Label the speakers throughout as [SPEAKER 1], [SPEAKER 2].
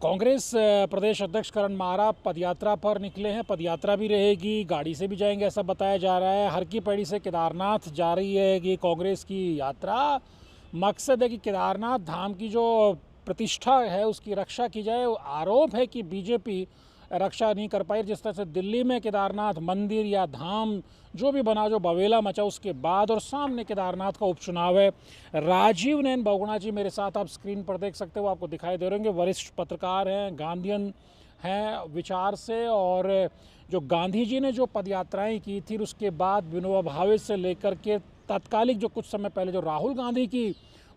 [SPEAKER 1] कांग्रेस प्रदेश अध्यक्ष करण मारा पदयात्रा पर निकले हैं। पदयात्रा भी रहेगी, गाड़ी से भी जाएंगे ऐसा बताया जा रहा है। हर की पैड़ी से केदारनाथ जा रही है कि कांग्रेस की यात्रा। मकसद है कि केदारनाथ धाम की जो प्रतिष्ठा है उसकी रक्षा की जाए। आरोप है कि बीजेपी रक्षा नहीं कर पाई। जिस तरह से दिल्ली में केदारनाथ मंदिर या धाम जो भी बना, जो बवेला मचा उसके बाद, और सामने केदारनाथ का उपचुनाव है। राजीव नयन बहुगुणा जी मेरे साथ आप स्क्रीन पर देख सकते हो, आपको दिखाई दे रहे होंगे। वरिष्ठ पत्रकार हैं, गांधीयन हैं विचार से, और जो गांधी जी ने जो पदयात्राएं की थी उसके बाद विनोबा भावे से लेकर के तत्कालिक जो कुछ समय पहले जो राहुल गांधी की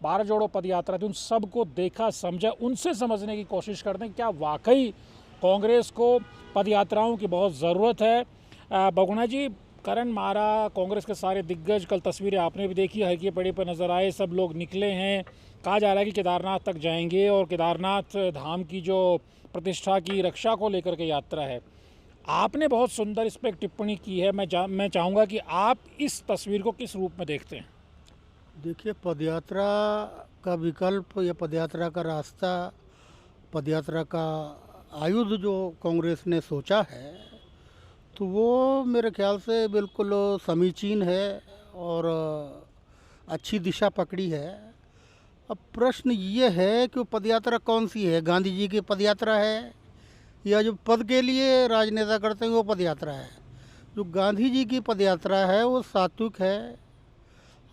[SPEAKER 1] भारत जोड़ो पदयात्रा थी, उन सबको देखा समझा, उनसे समझने की कोशिश करते हैं क्या वाकई कांग्रेस को पदयात्राओं की बहुत ज़रूरत है। बहुगुणा जी, करण मारा, कांग्रेस के सारे दिग्गज, कल तस्वीरें आपने भी देखी, हर की पैड़ी पर नजर आए, सब लोग निकले हैं। कहा जा रहा है कि केदारनाथ तक जाएंगे और केदारनाथ धाम की जो प्रतिष्ठा की रक्षा को लेकर के यात्रा है। आपने बहुत सुंदर इस पर एक टिप्पणी की है। मैं चाहूँगा कि आप इस तस्वीर को किस रूप में देखते हैं।
[SPEAKER 2] देखिए, पदयात्रा का विकल्प या पदयात्रा का रास्ता, पदयात्रा का आयुध जो कांग्रेस ने सोचा है, तो वो मेरे ख्याल से बिल्कुल समीचीन है और अच्छी दिशा पकड़ी है। अब प्रश्न ये है कि वो पदयात्रा कौन सी है? गांधी जी की पदयात्रा है या जो पद के लिए राजनेता करते हैं वो पदयात्रा है? जो गांधी जी की पदयात्रा है वो सात्विक है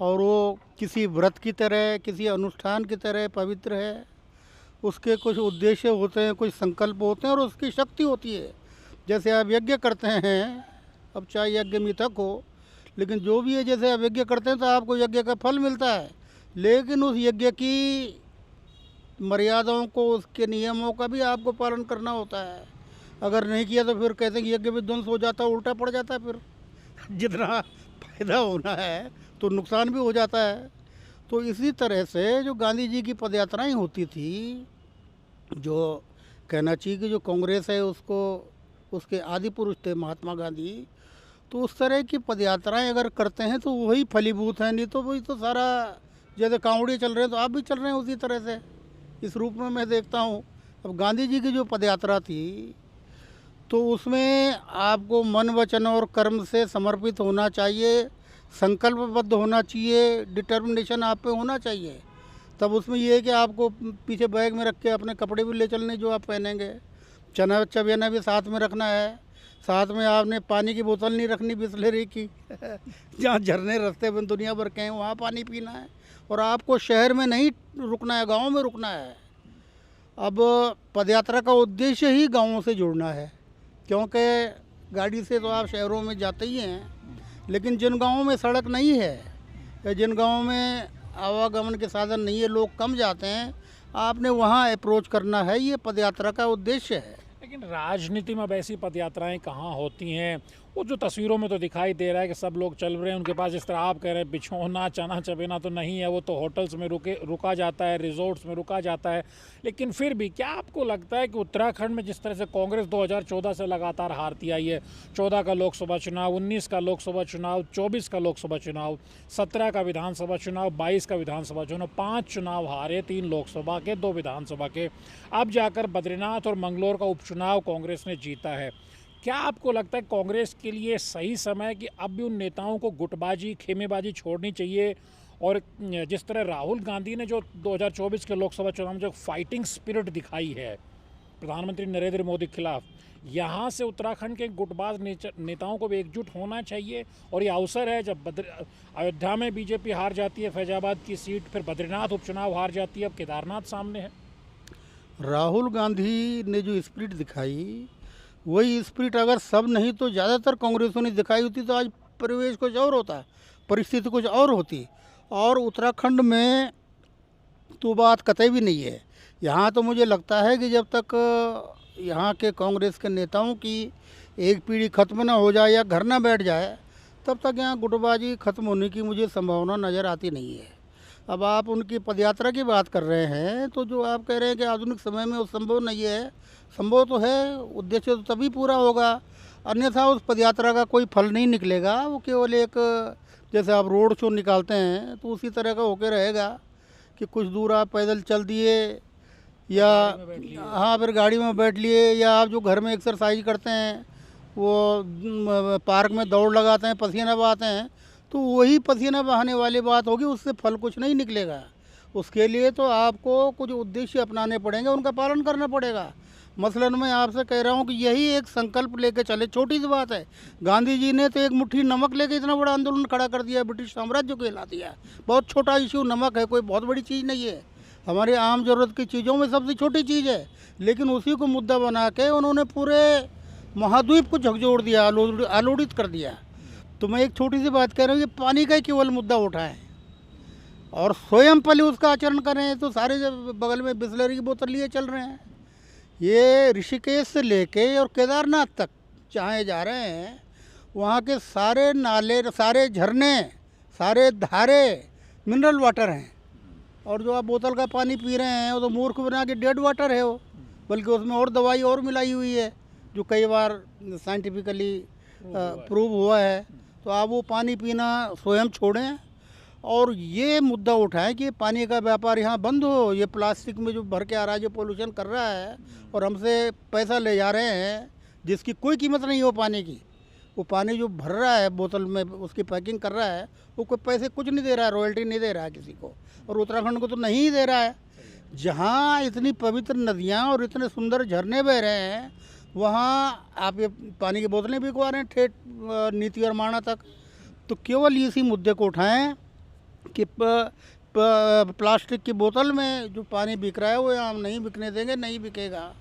[SPEAKER 2] और वो किसी व्रत की तरह, किसी अनुष्ठान की तरह पवित्र है। उसके कुछ उद्देश्य होते हैं, कुछ संकल्प होते हैं और उसकी शक्ति होती है। जैसे आप यज्ञ करते हैं, अब चाहे यज्ञ मिथक हो, लेकिन जो भी है, जैसे आप यज्ञ करते हैं तो आपको यज्ञ का फल मिलता है, लेकिन उस यज्ञ की मर्यादाओं को, उसके नियमों का भी आपको पालन करना होता है। अगर नहीं किया तो फिर कहते हैं कि यज्ञ विध्वंस हो जाता है, उल्टा पड़ जाता है। फिर जितना फायदा होना है तो नुकसान भी हो जाता है। तो इसी तरह से जो गांधी जी की पदयात्राएं होती थी, जो कहना चाहिए कि जो कांग्रेस है उसको, उसके आदि पुरुष थे महात्मा गांधी, तो उस तरह की पदयात्राएं अगर करते हैं तो वही फलीभूत है। नहीं तो वही तो सारा, जैसे कांवड़िए चल रहे हैं तो आप भी चल रहे हैं उसी तरह से, इस रूप में मैं देखता हूँ। अब गांधी जी की जो पदयात्रा थी तो उसमें आपको मन, वचन और कर्म से समर्पित होना चाहिए, संकल्पबद्ध होना चाहिए, डिटर्मिनेशन आप पे होना चाहिए। तब उसमें ये है कि आपको पीछे बैग में रख के अपने कपड़े भी ले चलने जो आप पहनेंगे, चना चबेना भी साथ में रखना है। साथ में आपने पानी की बोतल नहीं रखनी बिस्लेरी की जहाँ झरने रास्ते में दुनिया भर के हैं वहाँ पानी पीना है। और आपको शहर में नहीं रुकना है, गाँव में रुकना है। अब पदयात्रा का उद्देश्य ही गाँवों से जुड़ना है, क्योंकि गाड़ी से तो आप शहरों में जाते ही हैं, लेकिन जिन गाँवों में सड़क नहीं है या जिन गाँवों में आवागमन के साधन नहीं है, लोग कम जाते हैं, आपने वहाँ अप्रोच करना है। ये पदयात्रा का उद्देश्य है।
[SPEAKER 1] लेकिन राजनीति में अब ऐसी पदयात्राएं कहाँ होती हैं। वो जो तस्वीरों में तो दिखाई दे रहा है कि सब लोग चल रहे हैं, उनके पास जिस तरह आप कह रहे हैं बिछौना, चना चबेना तो नहीं है, वो तो होटल्स में रुका जाता है, रिजॉर्ट्स में रुका जाता है। लेकिन फिर भी क्या आपको लगता है कि उत्तराखंड में जिस तरह से कांग्रेस 2014 से लगातार हारती आई है, 14 का लोकसभा चुनाव, 19 का लोकसभा चुनाव, 24 का लोकसभा चुनाव, 17 का विधानसभा चुनाव, 22 का विधानसभा चुनाव, 5 चुनाव हारे, 3 लोकसभा के, 2 विधानसभा के, अब जाकर बद्रीनाथ और मंगलौर का उपचुनाव कांग्रेस ने जीता है। क्या आपको लगता है कांग्रेस के लिए सही समय कि अब भी उन नेताओं को गुटबाजी, खेमेबाजी छोड़नी चाहिए, और जिस तरह राहुल गांधी ने जो 2024 के लोकसभा चुनाव में जो फाइटिंग स्पिरिट दिखाई है प्रधानमंत्री नरेंद्र मोदी के खिलाफ, यहाँ से उत्तराखंड के गुटबाज नेताओं को भी एकजुट होना चाहिए। और ये अवसर है जब अयोध्या में बीजेपी हार जाती है फैजाबाद की सीट, फिर बद्रीनाथ उपचुनाव हार जाती है, अब केदारनाथ सामने है।
[SPEAKER 2] राहुल गांधी ने जो स्पिरिट दिखाई, वही स्पिरिट अगर सब नहीं तो ज़्यादातर कांग्रेसों ने दिखाई होती तो आज परिवेश कुछ और होता, परिस्थिति कुछ और होती। और उत्तराखंड में तो बात कतई भी नहीं है। यहाँ तो मुझे लगता है कि जब तक यहाँ के कांग्रेस के नेताओं की एक पीढ़ी खत्म ना हो जाए या घर ना बैठ जाए, तब तक यहाँ गुटबाजी खत्म होने की मुझे संभावना नज़र आती नहीं है। अब आप उनकी पदयात्रा की बात कर रहे हैं, तो जो आप कह रहे हैं कि आधुनिक समय में वो संभव नहीं है, संभव तो है, उद्देश्य तो तभी पूरा होगा, अन्यथा उस पदयात्रा का कोई फल नहीं निकलेगा। वो केवल एक, जैसे आप रोड शो निकालते हैं तो उसी तरह का होकर रहेगा कि कुछ दूर आप पैदल चल दिए या हाँ फिर गाड़ी में बैठ लिए, या आप जो घर में एक्सरसाइज करते हैं, वो पार्क में दौड़ लगाते हैं, पसीना बहाते हैं, तो वही पसीना बहाने वाली बात होगी, उससे फल कुछ नहीं निकलेगा। उसके लिए तो आपको कुछ उद्देश्य अपनाने पड़ेंगे, उनका पालन करना पड़ेगा। मसलन मैं आपसे कह रहा हूँ कि यही एक संकल्प लेके चले, छोटी सी बात है। गांधी जी ने तो एक मुट्ठी नमक लेके इतना बड़ा आंदोलन खड़ा कर दिया, ब्रिटिश साम्राज्य को हिला दिया। बहुत छोटा इशू नमक है, कोई बहुत बड़ी चीज़ नहीं है, हमारे आम ज़रूरत की चीज़ों में सबसे छोटी चीज़ है, लेकिन उसी को मुद्दा बना के उन्होंने पूरे महाद्वीप को झकझोर दिया, आलोड़ित कर दिया। तो मैं एक छोटी सी बात कह रहा हूँ, ये पानी का ही केवल मुद्दा उठाएं और स्वयं पहले उसका आचरण करें, तो सारे जब बगल में बिस्लरी की बोतल लिए चल रहे हैं। ये ऋषिकेश से लेके और केदारनाथ तक जहाँ जा रहे हैं, वहाँ के सारे नाले, सारे झरने, सारे धारे मिनरल वाटर हैं। और जो आप बोतल का पानी पी रहे हैं वो तो मूर्ख बना के डेड वाटर है वो, बल्कि उसमें और दवाई और मिलाई हुई है, जो कई बार साइंटिफिकली प्रूव हुआ है। तो आप वो पानी पीना स्वयं छोड़ें और ये मुद्दा उठाएं कि पानी का व्यापार यहाँ बंद हो। ये प्लास्टिक में जो भर के आ रहा है, जो पोल्यूशन कर रहा है और हमसे पैसा ले जा रहे हैं, जिसकी कोई कीमत नहीं हो पानी की। वो पानी जो भर रहा है बोतल में, उसकी पैकिंग कर रहा है, वो कोई पैसे कुछ नहीं दे रहा है, रॉयल्टी नहीं दे रहा है किसी को, और उत्तराखंड को तो नहीं दे रहा है। जहाँ इतनी पवित्र नदियाँ और इतने सुंदर झरने बह रहे हैं, वहाँ आप ये पानी की बोतलें बिकवा रहे हैं ठेठ नीति और माणा तक। तो केवल इसी मुद्दे को उठाएं कि प्लास्टिक की बोतल में जो पानी बिक रहा है वो हम नहीं बिकने देंगे, नहीं बिकेगा।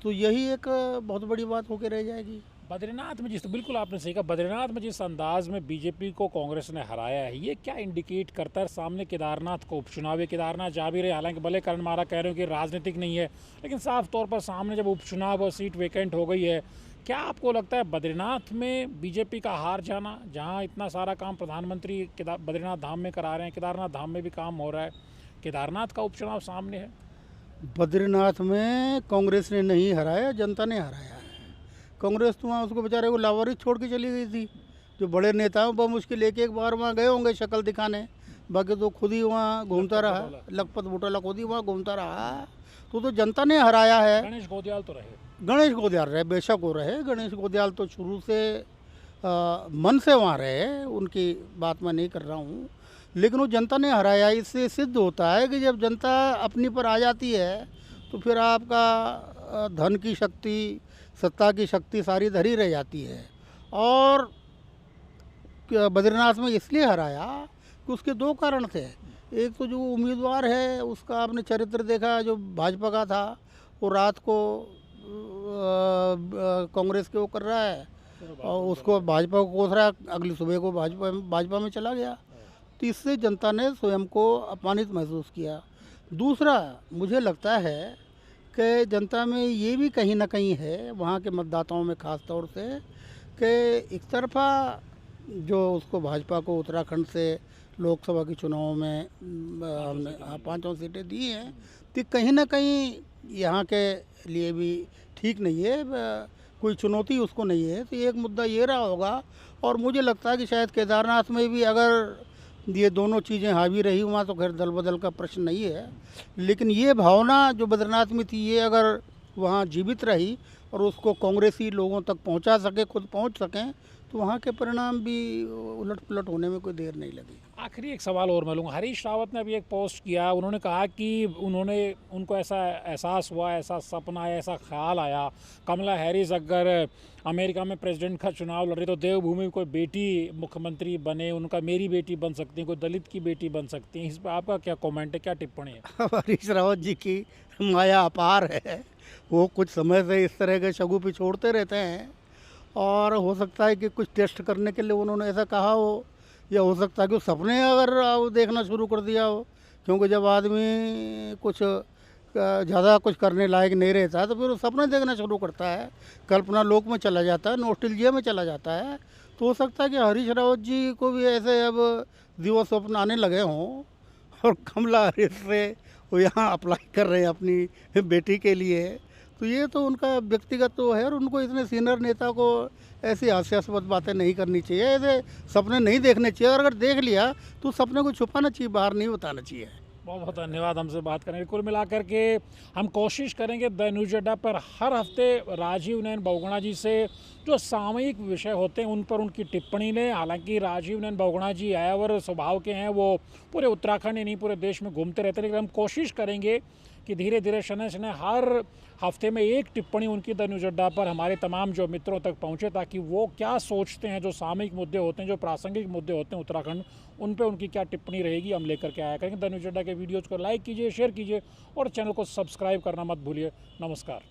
[SPEAKER 2] तो यही एक बहुत बड़ी बात होकर रह जाएगी।
[SPEAKER 1] बद्रीनाथ में बिल्कुल आपने सही कहा, बद्रीनाथ में जिस अंदाज में बीजेपी को कांग्रेस ने हराया है, ये क्या इंडिकेट करता है? सामने केदारनाथ को उपचुनाव है, केदारनाथ जा भी रहे, हालांकि भले करण मारा कह रहे हो कि राजनीतिक नहीं है, लेकिन साफ तौर पर सामने जब उपचुनाव और सीट वेकेंट हो गई है, क्या आपको लगता है बद्रीनाथ में बीजेपी का हार जाना, जहाँ इतना सारा काम प्रधानमंत्री बद्रीनाथ धाम में करा रहे हैं, केदारनाथ धाम में भी काम हो रहा है, केदारनाथ का उपचुनाव सामने है?
[SPEAKER 2] बद्रीनाथ में कांग्रेस ने नहीं हराया, जनता ने हराया है। कांग्रेस तो वहाँ उसको बेचारे को लावारिस छोड़ के चली गई थी। जो बड़े नेताओं पर मुश्किल एक बार वहाँ गए होंगे शक्ल दिखाने, बाकी तो खुद ही वहाँ घूमता रहा, लखपत बूटाला खुद ही वहाँ घूमता रहा। तो जनता ने हराया है।
[SPEAKER 1] गणेश गोदियाल तो रहे,
[SPEAKER 2] गणेश गोदियाल रहे, बेशक वो रहे। गणेश गोदियाल तो शुरू से मन से वहाँ रहे, उनकी बात मैं नहीं कर रहा हूँ, लेकिन वो जनता ने हराया। इससे सिद्ध होता है कि जब जनता अपनी पर आ जाती है तो फिर आपका धन की शक्ति, सत्ता की शक्ति सारी धरी रह जाती है। और बद्रीनाथ में इसलिए हराया कि उसके दो कारण थे। एक तो जो उम्मीदवार है उसका आपने चरित्र देखा, जो भाजपा का था, वो रात को कांग्रेस के वो कर रहा है और उसको भाजपा को कोस रहा है, अगली सुबह को भाजपा में चला गया। तो इससे जनता ने स्वयं को अपमानित महसूस किया। दूसरा मुझे लगता है कि जनता में ये भी कहीं ना कहीं है, वहाँ के मतदाताओं में ख़ास तौर से, कि एक तरफा जो उसको भाजपा को उत्तराखंड से लोकसभा के चुनाव में हमने 5 सीटें दी हैं, तो कहीं ना कहीं यहाँ के लिए भी ठीक नहीं है, कोई चुनौती उसको नहीं है। तो एक मुद्दा ये रहा होगा। और मुझे लगता है कि शायद केदारनाथ में भी अगर ये दोनों चीज़ें हावी रही, वहाँ तो खैर दल बदल का प्रश्न नहीं है, लेकिन ये भावना जो बद्रीनाथ में थी, ये अगर वहाँ जीवित रही और उसको कांग्रेसी लोगों तक पहुँचा सके, खुद पहुँच सकें, तो वहाँ के परिणाम भी उलट पुलट होने में कोई देर नहीं लगी।
[SPEAKER 1] आखिरी एक सवाल और मैं लूँगा। हरीश रावत ने अभी एक पोस्ट किया, उन्होंने कहा कि उनको ऐसा एहसास हुआ, ऐसा सपना आया, ऐसा ख्याल आया, कमला हैरिस अगर अमेरिका में प्रेसिडेंट का चुनाव लड़ रही तो देवभूमि में कोई बेटी मुख्यमंत्री बने, उनका मेरी बेटी बन सकती है, कोई दलित की बेटी बन सकती है। इस पर आपका क्या कमेंट है, क्या टिप्पणी है?
[SPEAKER 2] हरीश रावत जी की माया अपार है, वो कुछ समय से इस तरह के शगुफे छोड़ते रहते हैं, और हो सकता है कि कुछ टेस्ट करने के लिए उन्होंने ऐसा कहा हो, या हो सकता है कि सपने अगर देखना शुरू कर दिया हो, क्योंकि जब आदमी कुछ ज़्यादा कुछ करने लायक नहीं रहता तो फिर वो सपने देखना शुरू करता है, कल्पना लोक में चला जाता है, नॉस्टैल्जिया में चला जाता है। तो हो सकता है कि हरीश रावत जी को भी ऐसे अब दिवस स्वप्न आने लगे हों, और कमला हैरिस से वो यहाँ अप्लाई कर रहे हैं अपनी बेटी के लिए। तो ये तो उनका व्यक्तिगत तो है, और उनको इतने सीनियर नेता को ऐसी हास्यास्पद बातें नहीं करनी चाहिए, ऐसे सपने नहीं देखने चाहिए, और अगर देख लिया तो सपने को छुपाना चाहिए, बाहर नहीं बताना चाहिए।
[SPEAKER 1] बहुत बहुत धन्यवाद हमसे बात करने के लिए। कुल मिलाकर के हम कोशिश करेंगे द न्यूज़ अड्डा पर हर हफ्ते राजीव नयन बहुगुणा जी से जो सामयिक विषय होते हैं उन पर उनकी टिप्पणी लें। हालांकि राजीव नयन बहुगुणा जी आयावर स्वभाव के हैं, वो पूरे उत्तराखंड ही नहीं पूरे देश में घूमते रहते हैं, लेकिन हम कोशिश करेंगे कि धीरे धीरे शनय शनय हर हफ्ते में एक टिप्पणी उनकी द न्यूज़ अड्डा पर हमारे तमाम जो मित्रों तक पहुंचे, ताकि वो क्या सोचते हैं, जो सामयिक मुद्दे होते हैं, जो प्रासंगिक मुद्दे होते हैं उत्तराखंड, उन पे उनकी क्या टिप्पणी रहेगी हम लेकर के आया करेंगे। द न्यूज़ अड्डा के वीडियोज़ को लाइक कीजिए, शेयर कीजिए और चैनल को सब्सक्राइब करना मत भूलिए। नमस्कार।